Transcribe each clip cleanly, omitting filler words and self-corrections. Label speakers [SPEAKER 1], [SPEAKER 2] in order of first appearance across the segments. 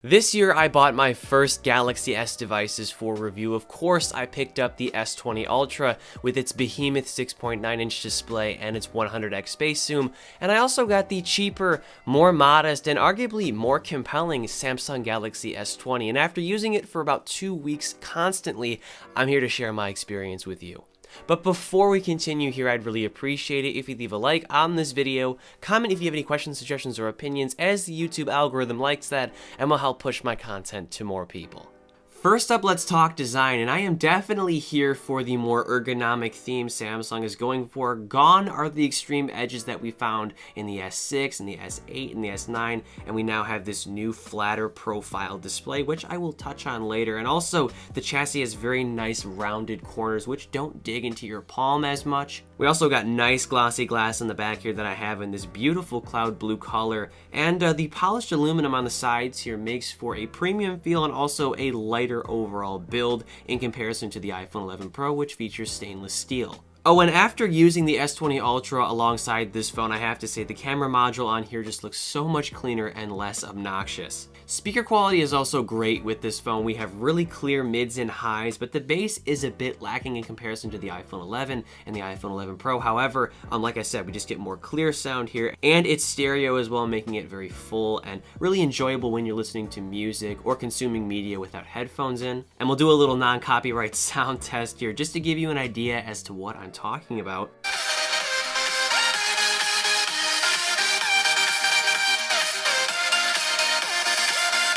[SPEAKER 1] This year, I bought my first Galaxy S devices for review. Of course, I picked up the S20 Ultra with its behemoth 6.9-inch display and its 100x space zoom, and I also got the cheaper, more modest, and arguably more compelling Samsung Galaxy S20, and after using it for about 2 weeks constantly, I'm here to share my experience with you. But before we continue here, I'd really appreciate it if you leave a like on this video, comment if you have any questions, suggestions, or opinions, as the YouTube algorithm likes that, and will help push my content to more people. First up, let's talk design, and I am definitely here for the more ergonomic theme Samsung is going for. Gone are the extreme edges that we found in the S6, and the S8, and the S9, and we now have this new flatter profile display, which I will touch on later. And also, the chassis has very nice rounded corners, which don't dig into your palm as much. We also got nice glossy glass in the back here that I have in this beautiful cloud blue color, and the polished aluminum on the sides here makes for a premium feel and also a lighter overall build in comparison to the iPhone 11 Pro, which features stainless steel. Oh, and after using the S20 Ultra alongside this phone, I have to say the camera module on here just looks so much cleaner and less obnoxious. Speaker quality is also great with this phone. We have really clear mids and highs, but the bass is a bit lacking in comparison to the iPhone 11 and the iPhone 11 Pro. However, like I said, we just get more clear sound here, and it's stereo as well, making it very full and really enjoyable when you're listening to music or consuming media without headphones in. And we'll do a little non-copyright sound test here just to give you an idea as to what I'm talking about.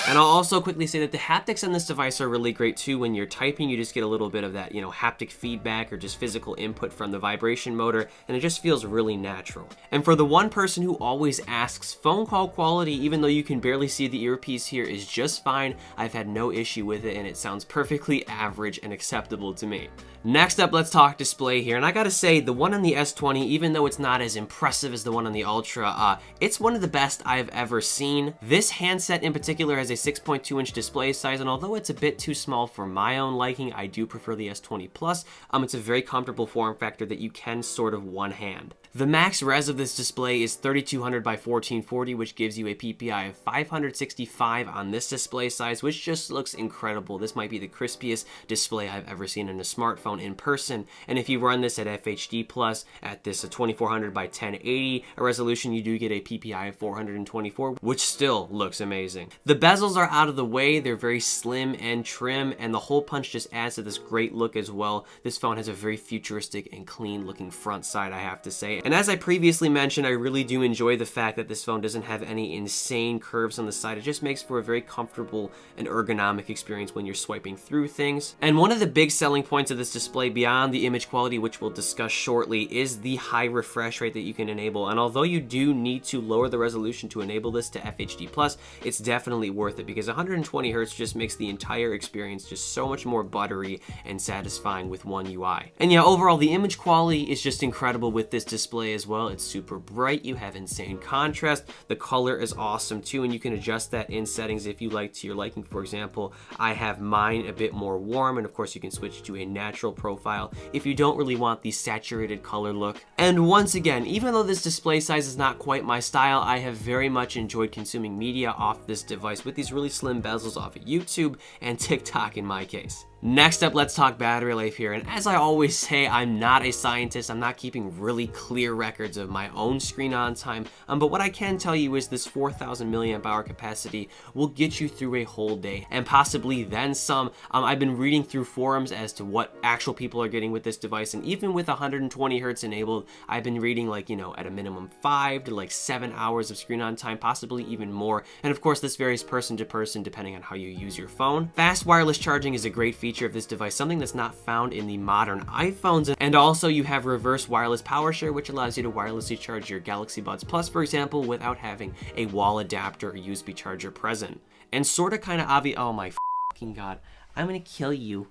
[SPEAKER 1] And I'll also quickly say that the haptics on this device are really great too. When you're typing, you just get a little bit of that, haptic feedback or just physical input from the vibration motor, and it just feels really natural. And for the one person who always asks, phone call quality, even though you can barely see the earpiece here, is just fine. I've had no issue with it, and it sounds perfectly average and acceptable to me. Next up, let's talk display here. And I gotta say, the one on the S20, even though it's not as impressive as the one on the Ultra, it's one of the best I've ever seen. This handset in particular has a 6.2-inch display size, and although it's a bit too small for my own liking, I do prefer the S20 Plus. It's a very comfortable form factor that you can sort of one-hand. The max res of this display is 3200 by 1440, which gives you a PPI of 565 on this display size, which just looks incredible. This might be the crispiest display I've ever seen in a smartphone in person, and if you run this at FHD Plus at this 2400 by 1080 resolution, you do get a PPI of 424, which still looks amazing. The bezels are out of the way, they're very slim and trim, and the hole punch just adds to this great look as well. This phone has a very futuristic and clean looking front side, I have to say. And as I previously mentioned, I really do enjoy the fact that this phone doesn't have any insane curves on the side. It just makes for a very comfortable and ergonomic experience when you're swiping through things. And one of the big selling points of this display, beyond the image quality, which we'll discuss shortly, is the high refresh rate that you can enable. And although you do need to lower the resolution to enable this to FHD+, it's definitely worth it, because 120 Hz just makes the entire experience just so much more buttery and satisfying with One UI. And yeah, overall, the image quality is just incredible with this display as well. It's super bright, you have insane contrast, the color is awesome too, and you can adjust that in settings if you like to your liking. For example, I have mine a bit more warm, and of course you can switch to a natural profile if you don't really want the saturated color look. And once again, even though this display size is not quite my style, I have very much enjoyed consuming media off this device with these really slim bezels off of YouTube and TikTok in my case. Next up, let's talk battery life here. And as I always say, I'm not a scientist. I'm not keeping really clear records of my own screen on time. But what I can tell you is this 4,000 milliamp hour capacity will get you through a whole day, and possibly then some. I've been reading through forums as to what actual people are getting with this device, and even with 120 Hz enabled, I've been reading at a minimum 5 to 7 hours of screen on time, possibly even more. And of course, this varies person to person depending on how you use your phone. Fast wireless charging is a great feature of this device, something that's not found in the modern iPhones. And also you have reverse wireless power share, which allows you to wirelessly charge your Galaxy Buds Plus, for example, without having a wall adapter or USB charger present. And sort of kind of obvious, oh my fucking god, I'm gonna kill you.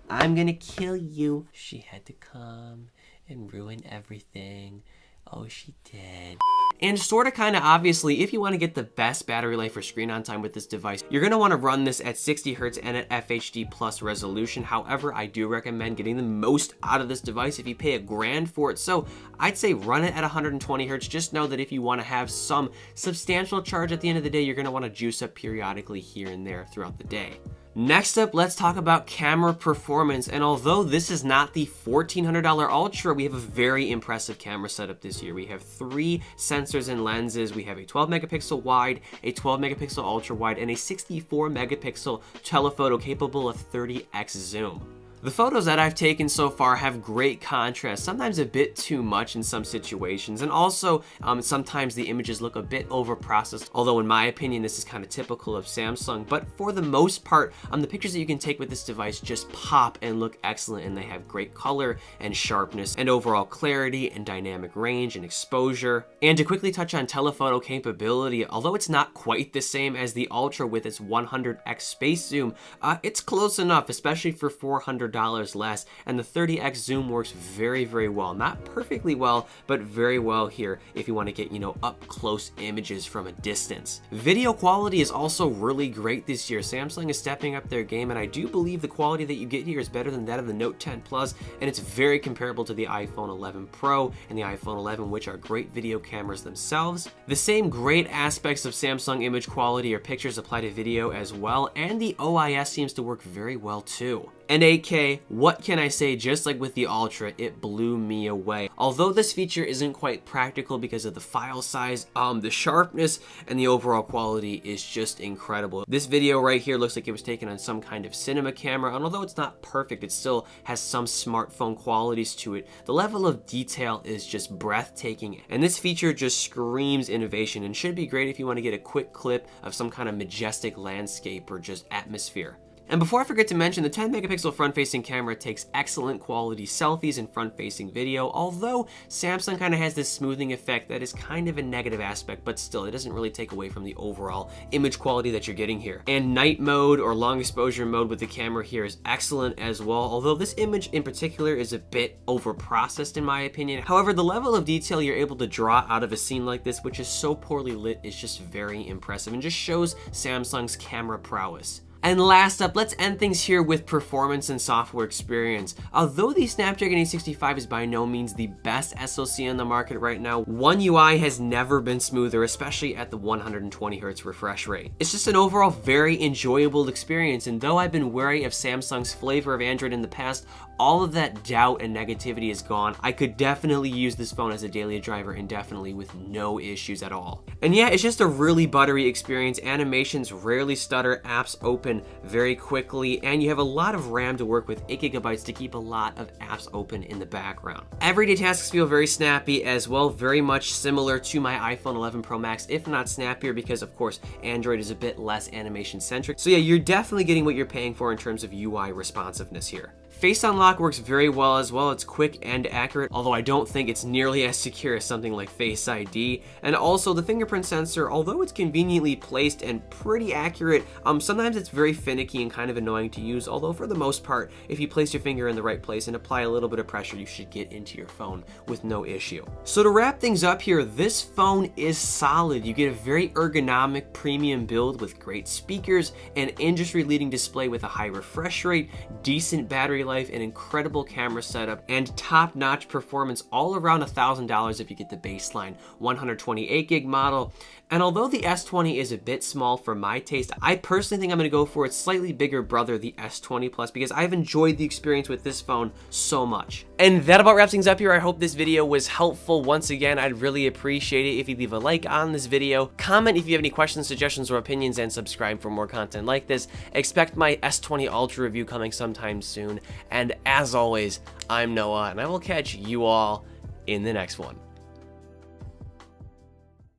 [SPEAKER 1] I'm gonna kill you. She had to come and ruin everything. Oh, she did. And sort of kind of obviously, if you want to get the best battery life or screen on time with this device, you're going to want to run this at 60 Hz and at FHD plus resolution. However, I do recommend getting the most out of this device if you pay $1,000 for it. So I'd say run it at 120 Hz. Just know that if you want to have some substantial charge at the end of the day, you're going to want to juice up periodically here and there throughout the day. Next up, let's talk about camera performance. And although this is not the $1,400 Ultra, we have a very impressive camera setup this year. We have 3 sensors and lenses. We have a 12 megapixel wide, a 12 megapixel ultra wide, and a 64 megapixel telephoto capable of 30x zoom. The photos that I've taken so far have great contrast, sometimes a bit too much in some situations, and also sometimes the images look a bit over-processed, although in my opinion this is kind of typical of Samsung. But for the most part, the pictures that you can take with this device just pop and look excellent, and they have great color and sharpness and overall clarity and dynamic range and exposure. And to quickly touch on telephoto capability, although it's not quite the same as the Ultra with its 100x space zoom, it's close enough, especially for $400 less, and the 30x zoom works very, very well. Not perfectly well, but very well here if you want to get, up close images from a distance. Video quality is also really great this year. Samsung is stepping up their game, and I do believe the quality that you get here is better than that of the Note 10 Plus, and it's very comparable to the iPhone 11 Pro and the iPhone 11, which are great video cameras themselves. The same great aspects of Samsung image quality or pictures apply to video as well, and the OIS seems to work very well too. And 8K, what can I say, just like with the Ultra, it blew me away. Although this feature isn't quite practical because of the file size, the sharpness and the overall quality is just incredible. This video right here looks like it was taken on some kind of cinema camera, and although it's not perfect, it still has some smartphone qualities to it. The level of detail is just breathtaking, and this feature just screams innovation and should be great if you want to get a quick clip of some kind of majestic landscape or just atmosphere. And before I forget to mention, the 10 megapixel front-facing camera takes excellent quality selfies and front-facing video, although Samsung kind of has this smoothing effect that is kind of a negative aspect, but still, it doesn't really take away from the overall image quality that you're getting here. And night mode or long exposure mode with the camera here is excellent as well, although this image in particular is a bit over-processed in my opinion. However, the level of detail you're able to draw out of a scene like this, which is so poorly lit, is just very impressive and just shows Samsung's camera prowess. And last up, let's end things here with performance and software experience. Although the Snapdragon 865 is by no means the best SoC on the market right now, One UI has never been smoother, especially at the 120 Hz refresh rate. It's just an overall very enjoyable experience, and though I've been wary of Samsung's flavor of Android in the past, all of that doubt and negativity is gone. I could definitely use this phone as a daily driver indefinitely with no issues at all. And yeah, it's just a really buttery experience. Animations rarely stutter, apps open very quickly, and you have a lot of RAM to work with, 8 GB to keep a lot of apps open in the background. Everyday tasks feel very snappy as well, very much similar to my iPhone 11 Pro Max, if not snappier, because of course Android is a bit less animation centric. So yeah, you're definitely getting what you're paying for in terms of UI responsiveness here. Face Unlock works very well as well. It's quick and accurate, although I don't think it's nearly as secure as something like Face ID. And also the fingerprint sensor, although it's conveniently placed and pretty accurate, sometimes it's very finicky and kind of annoying to use, although for the most part, if you place your finger in the right place and apply a little bit of pressure, you should get into your phone with no issue. So to wrap things up here, this phone is solid. You get a very ergonomic premium build with great speakers, an industry-leading display with a high refresh rate, decent battery life, an incredible camera setup, and top-notch performance all around $1,000 if you get the baseline 128 gig model. And although the S20 is a bit small for my taste, I personally think I'm going to go for its slightly bigger brother, the S20 Plus, because I've enjoyed the experience with this phone so much. And that about wraps things up here. I hope this video was helpful. Once again, I'd really appreciate it if you leave a like on this video, comment if you have any questions, suggestions, or opinions, and subscribe for more content like this. Expect my S20 Ultra review coming sometime soon. And as always, I'm Noah, and I will catch you all in the next one.